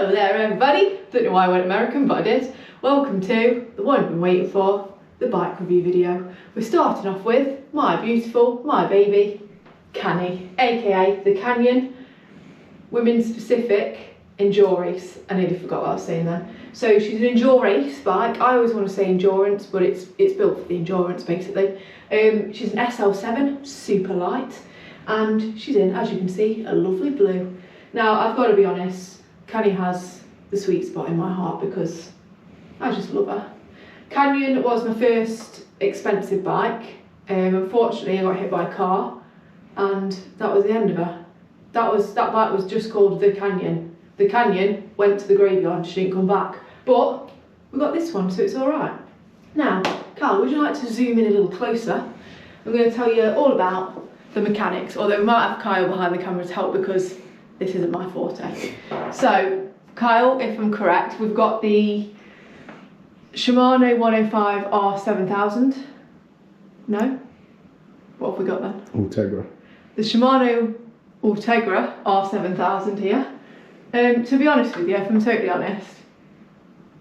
Hello there everybody, don't know why I went American but I did. Welcome to the one I've been waiting for, the bike review video. We're starting off with my beautiful, my baby, Canny, aka the Canyon Women's Specific Endure Race. I nearly forgot what I was saying then. So she's an endure race bike. I always want to say endurance, but it's built for the endurance basically. She's an SL7, super light, and she's in, as you can see, a lovely blue. Now I've got to be honest, Canny has the sweet spot in my heart because I just love her. Canyon was my first expensive bike. Unfortunately I got hit by a car and that was the end of her. That bike was just called the Canyon. The Canyon went to the graveyard, she didn't come back. But we got this one, so it's alright. Now, Carl, would you like to zoom in a little closer? I'm going to tell you all about the mechanics, although we might have Kyle behind the camera to help because this isn't my forte. So, Kyle, if I'm correct, we've got the Shimano 105 R7000. No? What have we got then? Ultegra. The Shimano Ultegra R7000 here. To be honest with you, if I'm totally honest,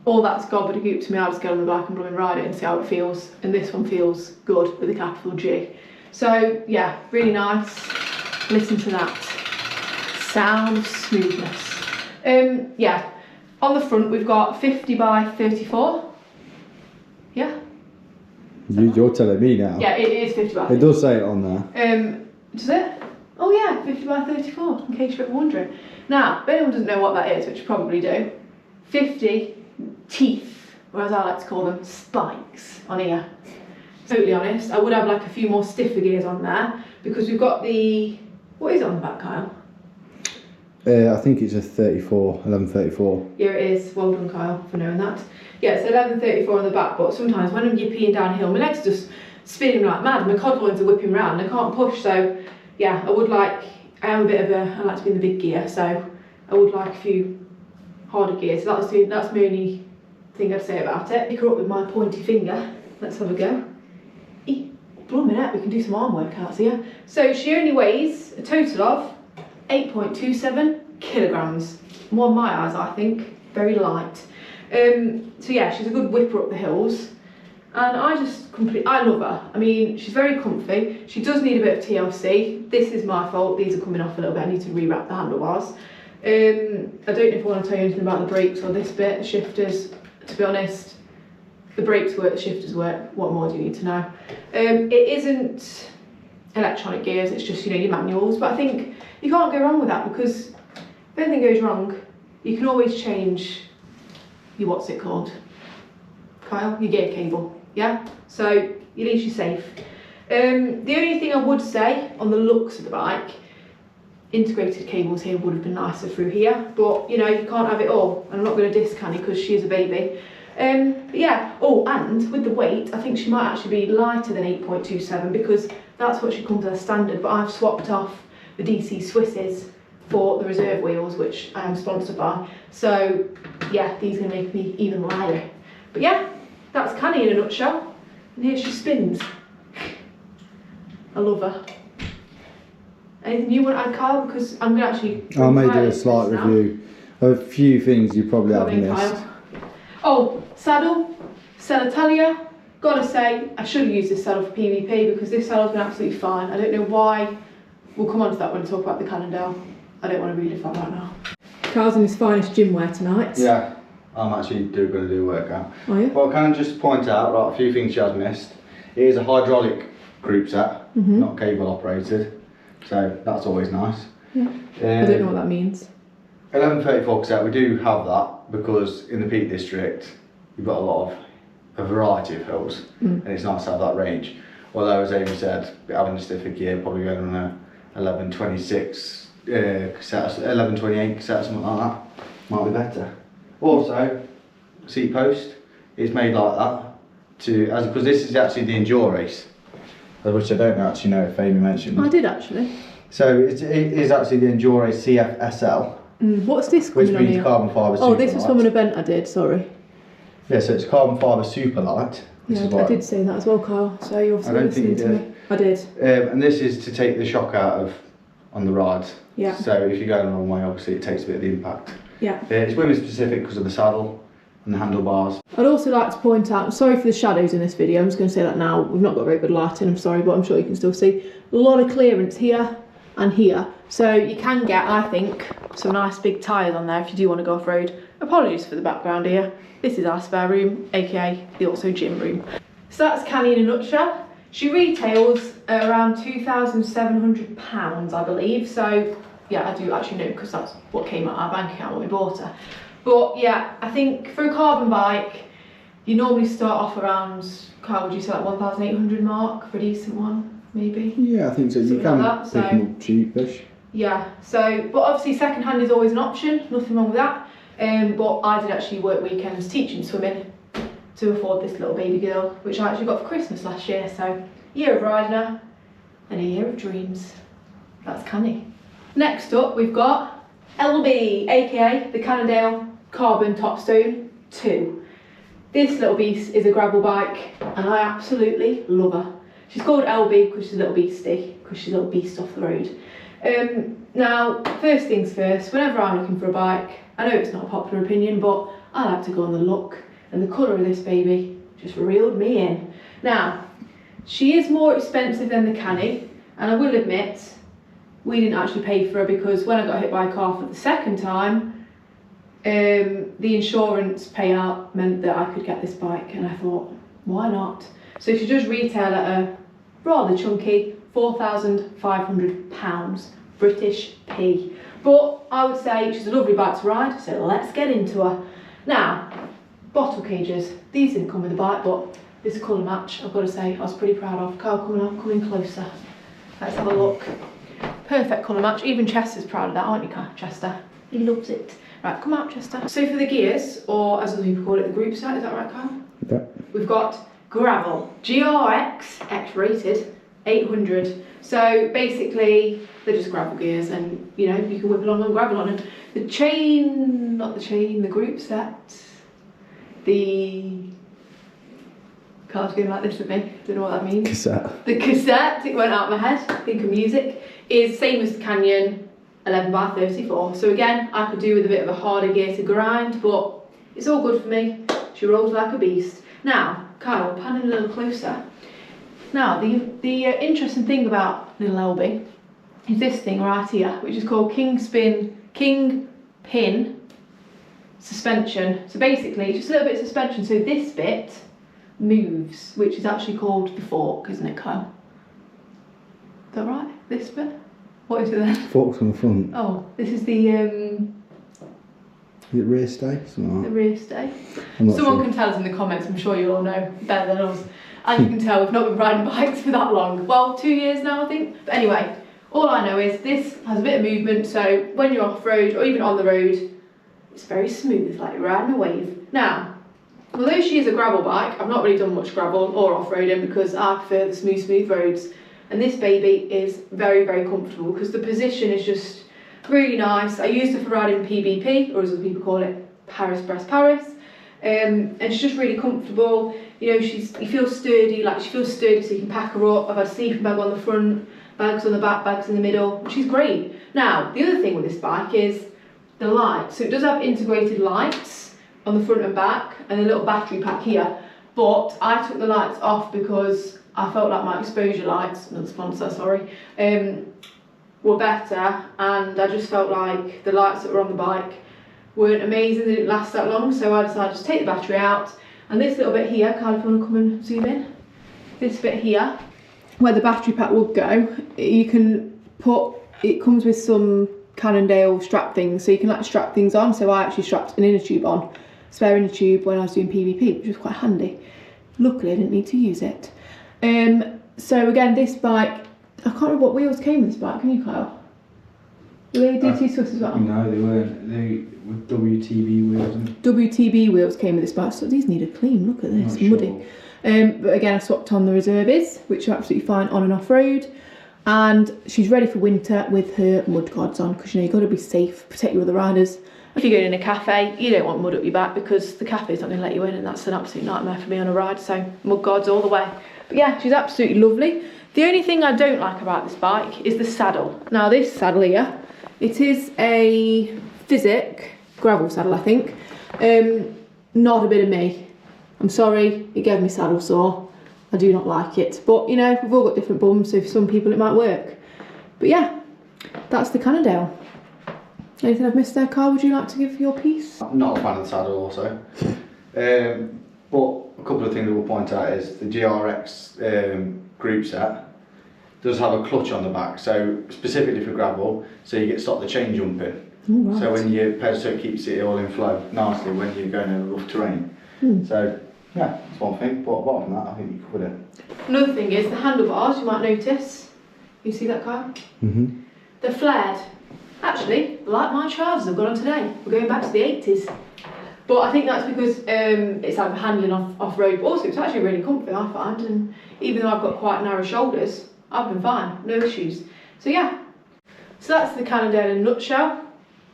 all that's gobbledygook to me. I'll just get on the bike and blooming ride it and see how it feels. And this one feels good with a capital G. So yeah, really nice. Listen to that sound of smoothness. Yeah, on the front we've got 50 by 34. Yeah? You're telling me now. Yeah, it is 50 by 34. It does say it on there. Does it? Oh yeah, 50 by 34, in case you're wondering. Now, if anyone doesn't know what that is, which you probably do, 50 teeth, or as I like to call them, spikes on here. Totally honest, I would have like a few more stiffer gears on there, because we've got the, what is it on the back, Kyle? I think it's a 34, 1134. Yeah, it is. Well done, Kyle, for knowing that. Yeah, it's 1134 on the back, but sometimes when I'm peeing downhill, my legs are just spinning like mad, my cod loins are whipping round, I can't push, so yeah, I am a bit of a, I like to be in the big gear, so I would like a few harder gears. So that's my only thing I'd say about it. Pick her up with my pointy finger. Let's have a go. Blooming heck, we can do some arm workouts here. So she only weighs a total of 8.27 kilograms. More in my eyes, I think. Very light. So yeah, she's a good whipper up the hills. And I love her. I mean, she's very comfy. She does need a bit of TLC. This is my fault. These are coming off a little bit. I need to rewrap the handlebars. I don't know if I want to tell you anything about the brakes or this bit, the shifters. To be honest, the brakes work, the shifters work. What more do you need to know? It isn't electronic gears. It's just, your manuals. But I think you can't go wrong with that because if anything goes wrong, you can always change your, what's it called? Kyle, your gear cable. Yeah, so at least you're safe. The only thing I would say on the looks of the bike, integrated cables here would have been nicer through here, but you can't have it all. And I'm not going to diss Canny because she is a baby. But yeah, oh, and with the weight, I think she might actually be lighter than 8.27 because that's what she comes as standard, but I've swapped off the DC Swisses for the reserve wheels, which I am sponsored by. So yeah, these are going to make me even lighter. But yeah, that's Canny in a nutshell. And here she spins. I love her. Anything you want to add, Kyle? Because I'm going to actually... I may do a slight review. A few things you probably haven't missed. Oh, saddle. Celitalia. Gotta say, I should have used this saddle for PvP because this saddle's been absolutely fine. I don't know why. We'll come on to that when we talk about the Cannondale. I don't want to relive that right now. Kyle's in his finest gym wear tonight. Yeah. I'm actually going to do a workout. Oh yeah? Well, can I just point out, a few things she has missed. It is a hydraulic group set, not cable operated, so that's always nice. Yeah. I don't know what that means. 1134 cassette, we do have that because in the Peak District you've got a variety of hills and it's nice to have that range. Although, as Amy said, having a stiffer gear, probably going on a 1126 cassette, 1128 cassette, something like that, might be better. Also, seat post is made like that because this is actually the Endure race, which I don't actually know if Amy mentioned. I did actually. So it is actually the Endure race CFSL. What's this coming which on means here? carbon fibre. Oh, this was from an event I did. Sorry. Yeah, so it's carbon fibre super light. Yeah, I did say that as well, Kyle. So you're obviously listening to me. I did. And this is to take the shock out of on the rides. Yeah. So if you're going a long way, obviously it takes a bit of the impact. Yeah. It's women specific because of the saddle and the handlebars. I'd also like to point out, sorry for the shadows in this video, I'm just going to say that now, we've not got very good lighting, I'm sorry, but I'm sure you can still see a lot of clearance here and here. So you can get, I think, some nice big tyres on there if you do want to go off-road. Apologies for the background here. This is our spare room, aka the also gym room. So that's Canny in a nutshell. She retails at around £2,700, I believe. So yeah, I do actually know because that's what came out of our bank account when we bought her. But yeah, I think for a carbon bike, you normally start off around, Carl, would you say like 1,800 mark for a decent one, maybe? Yeah, I think so. You can pick them up cheapish. Yeah, so, but obviously second hand is always an option, nothing wrong with that. But I did actually work weekends teaching swimming to afford this little baby girl, which I actually got for Christmas last year. So, year of riding her and a year of dreams. That's Canny. Next up, we've got LB, aka the Cannondale Carbon Topstone 2. This little beast is a gravel bike and I absolutely love her. She's called LB because she's a little beastie, because she's a little beast off the road. Now, first things first, whenever I'm looking for a bike, I know it's not a popular opinion, but I like to go on the look, and the colour of this baby just reeled me in. Now, she is more expensive than the Canny, and I will admit, we didn't actually pay for her because when I got hit by a car for the second time, the insurance payout meant that I could get this bike, and I thought, why not? So she does retail at a rather chunky £4,500 British P. But I would say she's a lovely bike to ride, so let's get into her. Now, bottle cages. These didn't come with the bike, but this colour match, I've got to say, I was pretty proud of. Carl, coming closer. Let's have a look. Perfect colour match. Even Chester's proud of that, aren't you, Chester? He loves it. Right, come out, Chester. So for the gears, or as other people call it, the group set, is that right, Carl? Yeah. We've got Gravel, GRX, X-rated, 800. So basically, they're just gravel gears, and you know, you can whip along on gravel on them. The chain, not the chain, the group set, the Carl's going like this at me, don't know what that means. Cassette. The cassette, it went out of my head, think of music, is same as the Canyon 11x34. So again, I could do with a bit of a harder gear to grind, but it's all good for me. She rolls like a beast. Now, Kyle, panning a little closer. Now, the interesting thing about little LB is this thing right here, which is called Kingpin suspension. So basically, just a little bit of suspension. So this bit moves, which is actually called the fork, isn't it, Kyle? Is that right? This bit? What is it then? Forks on the front. Oh, this is the Is it rear stay? Something like the rear stay. I'm not Someone sure. can tell us in the comments. I'm sure you'll all know better than us. And you can tell we've not been riding bikes for that long. Well, 2 years now, I think. But anyway, all I know is this has a bit of movement, so when you're off-road or even on the road, it's very smooth, like you're riding a wave. Now, although she is a gravel bike, I've not really done much gravel or off-roading because I prefer the smooth roads. And this baby is very, very comfortable because the position is just really nice. I used her for riding PBP, or as other people call it, Paris. And she's just really comfortable. You know, you feel sturdy, she feels sturdy, so you can pack her up. I've had a sleeping bag on the front, bags on the back, bags in the middle, which is great. Now, the other thing with this bike is the lights. So it does have integrated lights on the front and back, and a little battery pack here. But I took the lights off because I felt like my exposure lights, not the sponsor, sorry, were better, and I just felt like the lights that were on the bike weren't amazing, they didn't last that long, so I decided to take the battery out. And this little bit here, Kyle, if you want to come and zoom in, this bit here, where the battery pack would go, you can put, it comes with some Cannondale strap things, so you can strap things on. So I actually strapped an inner tube on, spare inner tube, when I was doing PVP, which was quite handy. Luckily I didn't need to use it. So again, this bike, I can't remember what wheels came with this bike, can you, Kyle? Were they DT Swiss as well? No, they weren't. They were WTB wheels. WTB wheels came with this bike, so these need a clean. Look at this, muddy. But again, I swapped on the reserves, which are absolutely fine on and off road. And she's ready for winter with her mud guards on, because you know you've got to be safe, protect your other riders. If you're going in a cafe, you don't want mud up your back because the cafe's not going to let you in, and that's an absolute nightmare for me on a ride. So mud guards all the way. But yeah, she's absolutely lovely. The only thing I don't like about this bike is the saddle. Now this saddle here, it is a Physic gravel saddle, I think. Not a bit of me. I'm sorry, it gave me saddle sore. I do not like it. But, you know, we've all got different bums, so for some people it might work. But yeah, that's the Cannondale. Anything I've missed there, Carl? Would you like to give your piece? I'm not a fan of the saddle also. But a couple of things I will point out is the GRX group set does have a clutch on the back, so specifically for gravel, so you get stop the chain jumping. Right. So when you pedal, so it keeps it all in flow nicely when you're going over rough terrain. So yeah, that's one thing. But apart from that, I think you covered it. Another thing is the handlebars, you might notice. You see that, Kyle? Mm-hmm. They're flared. Actually, like my trousers I've got on today. We're going back to the 80s. But I think that's because it's like handling off-road. But also, it's actually really comfy, I find. And even though I've got quite narrow shoulders, I've been fine, no issues. So yeah, so that's the Cannondale in a nutshell.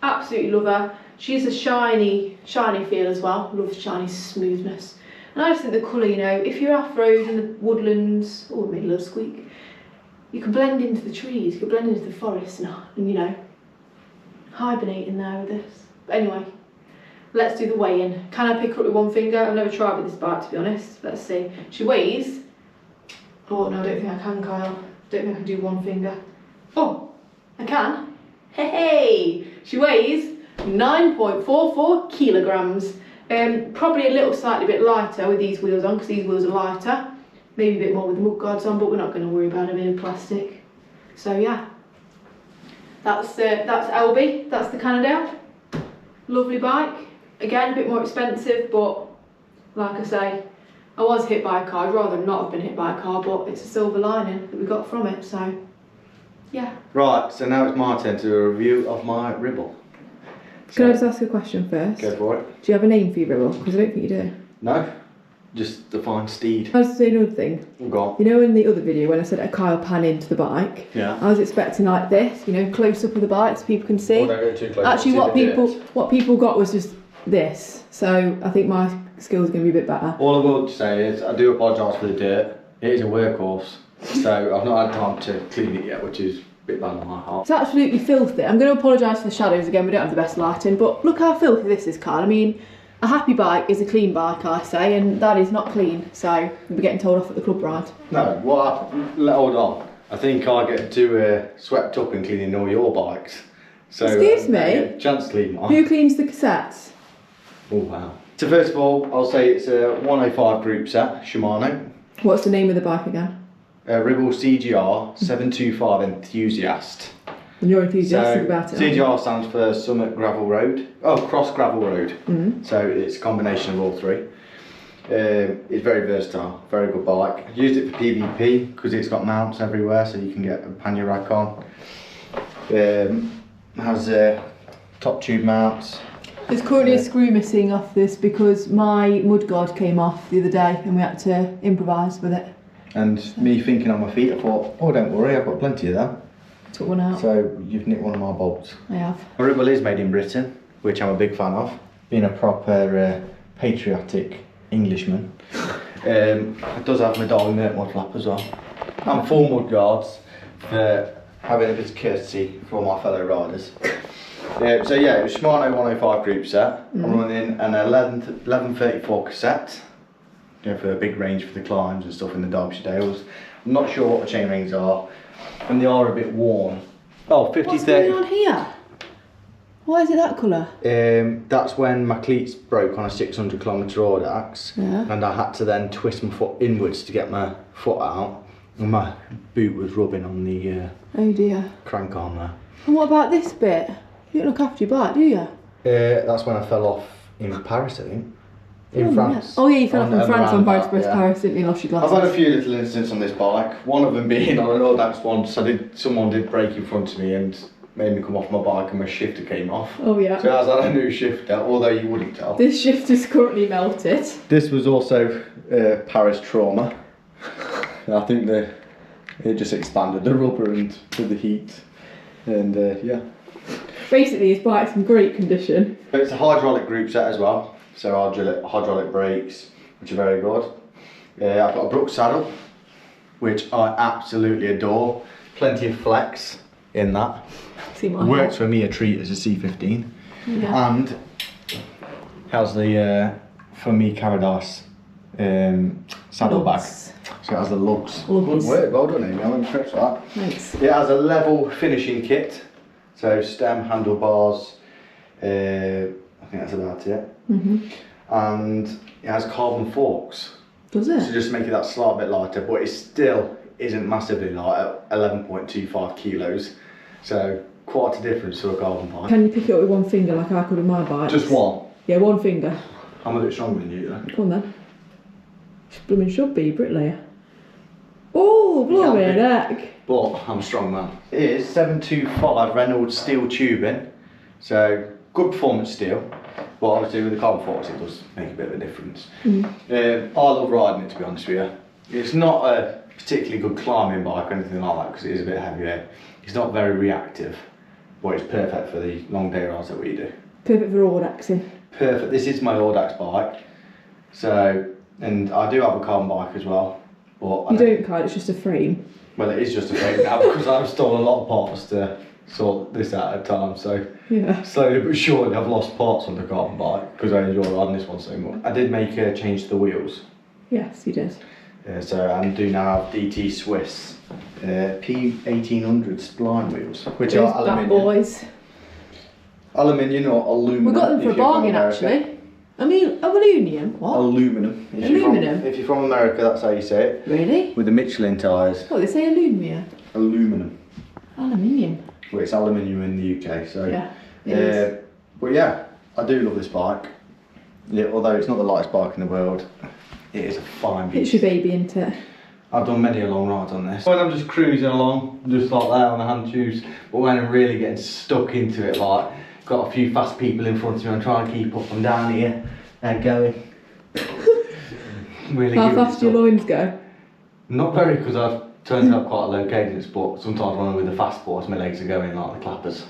Absolutely love her. She's a shiny feel as well. Love shiny smoothness. And I just think the colour, you know, if you're off-road in the woodlands, oh, it made a little squeak. You can blend into the trees, you can blend into the forest and you know, hibernate in there with this. But anyway, let's do the weigh-in. Can I pick her up with one finger? I've never tried with this bike, to be honest. Let's see. She weighs... Oh, no, I don't think I can, Kyle. I don't think I can do one finger. Oh, I can. Hey! She weighs 9.44 kilograms. Probably a little slightly bit lighter with these wheels on, because these wheels are lighter. Maybe a bit more with the mud guards on, but we're not going to worry about it being plastic. So yeah, that's LB. That's the Cannondale. Lovely bike. Again, a bit more expensive, but like I say, I was hit by a car. I'd rather not have been hit by a car, but it's a silver lining that we got from it. So yeah. Right, so now it's my turn to do a review of my Ribble. Can I just ask a question first? Go for it. Do you have a name for your Ribble? Because I don't think you do. No, just the fine steed. I was saying another thing. Go on. You know, in the other video when I said a Kyle pan into the bike, Yeah. I was expecting like this, you know, close up of the bike so people can see. Oh, don't go too close. Actually, See the what people got was just this. So I think my skills are going to be a bit better. All I will say is I do apologise for the dirt. It is a workhorse, so I've not had time to clean it yet, which is a bit bad on my heart. It's absolutely filthy. I'm going to apologise for the shadows again. We don't have the best lighting, but look how filthy this is, Carl. I mean, a happy bike is a clean bike, I say, and that is not clean. So we'll be getting told off at the club ride. No, hold on. I think I get too swept up in cleaning all your bikes. So, excuse me? I get a chance to clean mine. Who cleans the cassettes? Oh wow. So first of all, I'll say it's a 105 group set, Shimano. What's the name of the bike again? Ribble CGR 725 Enthusiast. And you're enthusiastic So about it. CGR stands for Summit Gravel Road. Oh, Cross Gravel Road. Mm-hmm. So it's a combination of all three. It's very versatile, very good bike. I used it for PvP because it's got mounts everywhere, so you can get a pannier rack on. Has top tube mounts. There's currently a screw missing off this because my mudguard came off the other day and we had to improvise with it. And me thinking on my feet, I thought, oh, don't worry, I've got plenty of them. Took one out. So you've nicked one of my bolts. I have. My Ribble is made in Britain, which I'm a big fan of. Being a proper patriotic Englishman. It does have my Darling mud flap as well. And full mud guards for having a bit of courtesy for all my fellow riders. So yeah, it was Shimano 105 group set. I'm running an 1134 cassette. You know, for a big range for the climbs and stuff in the Derbyshire Dales. I'm not sure what the chain rings are, and they are a bit worn. Oh, 50 What's 30. going on here? Why is it that colour? That's when my cleats broke on a 600 kilometre Audax, and I had to then twist my foot inwards to get my foot out, and my boot was rubbing on the Oh dear. crank arm there. And what about this bit? You don't look after your bike, do you? That's when I fell off in Paris, I think. In France. Yeah. Oh yeah, you fell off in On France on roundabout, Paris, yeah. Paris, didn't you? Lost your glasses. I've had a few little incidents on this bike. One of them being on an Audax once. Someone did brake in front of me and made me come off my bike, and my shifter came off. Oh yeah. So I was had a new shifter, although you wouldn't tell. This shifter's currently melted. This was also Paris trauma. I think it just expanded the rubber and to the heat, and yeah. Basically, his bike's in great condition. But it's a hydraulic group set as well, so hydraulic brakes, which are very good. I've got a Brooks saddle, which I absolutely adore. Plenty of flex in that. See my Works for me a treat as a C15. Yeah. And has the For Me Paradise saddlebag. Lugs. So it has the lugs. Lugs. Good work, well done Amy, I'm impressed with that. Thanks. It has a level finishing kit, so stem, handlebars, I think that's about it. And it has carbon forks. Does it? So just make it that slight bit lighter, but it still isn't massively light at 11.25 kilos. So quite a difference to a carbon bike. Can you pick it up with one finger like I could with my bike? Just one. Yeah, one finger. I'm a bit stronger than you though. Come on then. Blooming should be, bricklayer. Oh, blooming heck. But I'm a strong man. It is 725 Reynolds steel tubing, so good performance steel. But obviously with the carbon forks it does make a bit of a difference. I love riding it, to be honest with you. It's not a particularly good climbing bike or anything like that because it is a bit heavier. It's not very reactive, but it's perfect for the long day rides that we do. Perfect for Audaxing. Perfect. This is my Audax bike. So, and I do have a carbon bike as well. But You don't, Kyle, it's just a frame. Well, it is just a frame now because I've stolen a lot of parts to sort this out at a time. So Yeah. slowly but surely I've lost parts on the carbon bike because I enjoy riding this one so much. I did make a change to the wheels. Yes, you did. So I do now have DT Swiss P1800 spline wheels, which Those are bad aluminium. boys. Aluminium or aluminum. We got them for a if you're from bargain America. actually. I mean, aluminium. What? Aluminum. Aluminum? If you're from America, that's how you say it. Really? With the Michelin tyres. What, they say aluminium? Aluminum. Aluminium. Well, it's aluminium in the UK, so. Yeah, it is. But yeah, I do love this bike. Yeah, although it's not the lightest bike in the world, it is a fine It's beast. your baby, isn't it? I've done many a long ride on this. When I'm just cruising along, just like that on the hand shoes, but when I'm really getting stuck into it, like, got a few fast people in front of me, I'm trying to keep up, I'm down here, they're going. Really How giving it fast do your stuff. loins go? Not very, because I've turned out quite a low cadence, but sometimes when I'm with the fast boys, my legs are going like the clappers.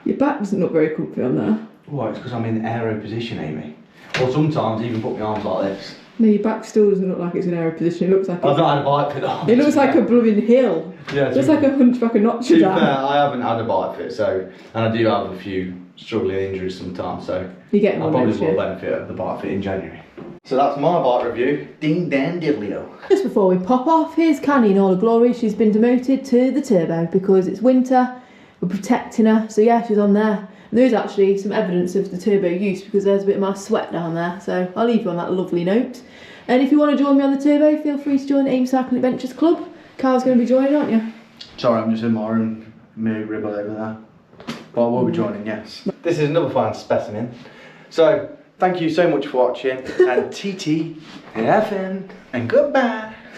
Your back doesn't look very comfy on there. Well, it's because I'm in aero position, Amy. Or sometimes even put my arms like this. No, your back still doesn't look like it's in aero position. It looks like I've not had a bike fit on. it looks like a blooming hill. Yeah, It looks like a hunchback of Notre To be fair, Dame. I haven't had a bike fit, so, and I do have a few struggling injuries sometimes, so You're getting I one probably next will year. benefit of the bike fit in January. So that's my bike review. Ding dan diddlio. Just before we pop off, here's Canny in all her glory. She's been demoted to the turbo because it's winter. We're protecting her, so yeah, she's on there. And there is actually some evidence of the turbo use because there's a bit of my sweat down there. So I'll leave you on that lovely note. And if you want to join me on the turbo, feel free to join the AIM Cycling Adventures Club. Carl's going to be joining, aren't you? Sorry, I'm just admiring me Ribble over there. But I will be joining, yes. This is another fine specimen. So, thank you so much for watching, and TT and FN, and goodbye.